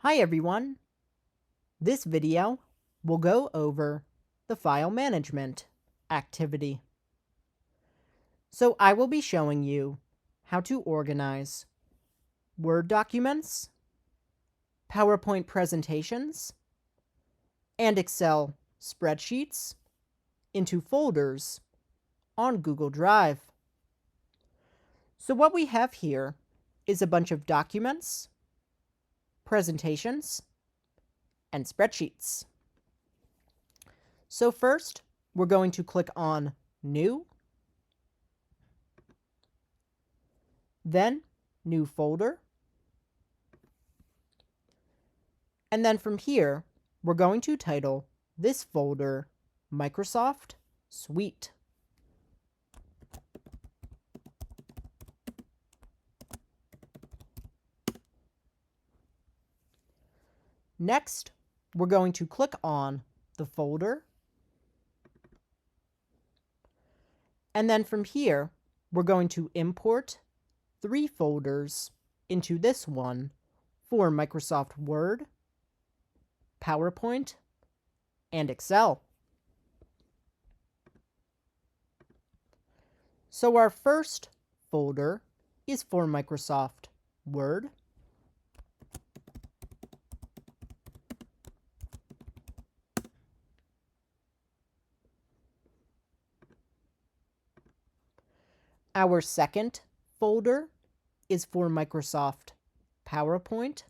Hi everyone! This video will go over the file management activity. So I will be showing you how to organize Word documents, PowerPoint presentations, and Excel spreadsheets into folders on Google Drive. So what we have here is a bunch of documents, presentations, and spreadsheets. So first, we're going to click on New, then New Folder, and then from here, we're going to title this folder Microsoft Suite. Next, we're going to click on the folder, and then from here, we're going to import 3 folders into this one for Microsoft Word, PowerPoint, and Excel. So our first folder is for Microsoft Word. Our second folder is for Microsoft PowerPoint.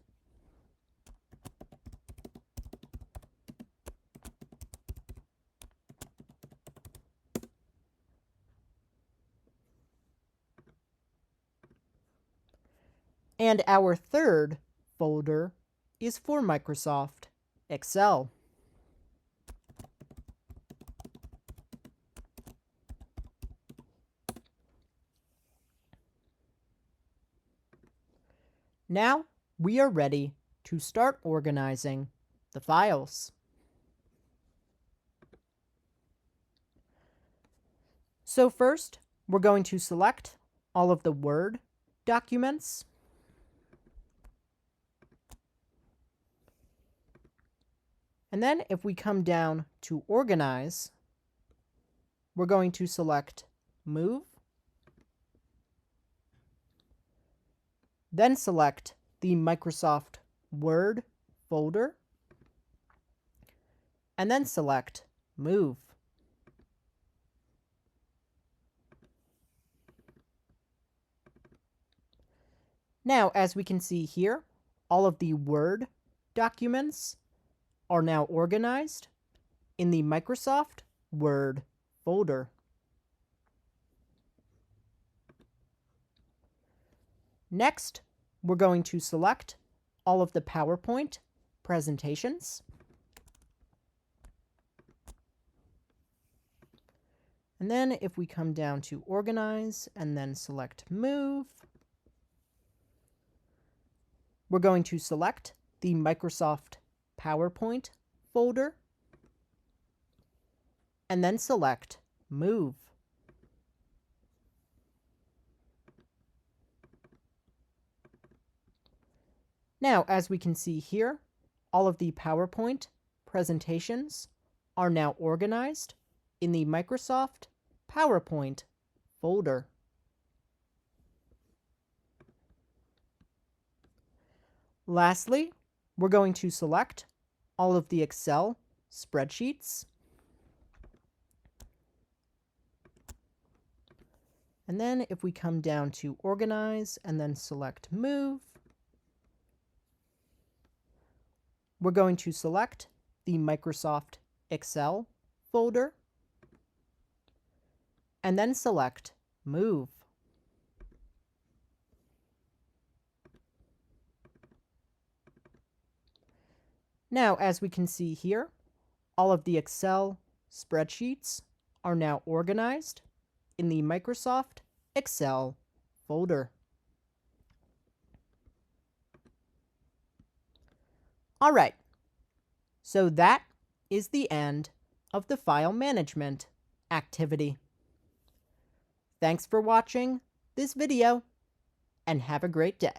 And our third folder is for Microsoft Excel. Now we are ready to start organizing the files. So first, we're going to select all of the Word documents. And then if we come down to Organize, we're going to select Move, then select the Microsoft Word folder, and then select Move. Now, as we can see here, all of the Word documents are now organized in the Microsoft Word folder. Next, we're going to select all of the PowerPoint presentations. And then if we come down to Organize and then select Move, we're going to select the Microsoft PowerPoint folder and then select Move. Now, as we can see here, all of the PowerPoint presentations are now organized in the Microsoft PowerPoint folder. Lastly, we're going to select all of the Excel spreadsheets. And then if we come down to Organize and then select Move, we're going to select the Microsoft Excel folder and then select Move. Now, as we can see here, all of the Excel spreadsheets are now organized in the Microsoft Excel folder. All right, so that is the end of the file management activity. Thanks for watching this video, and have a great day.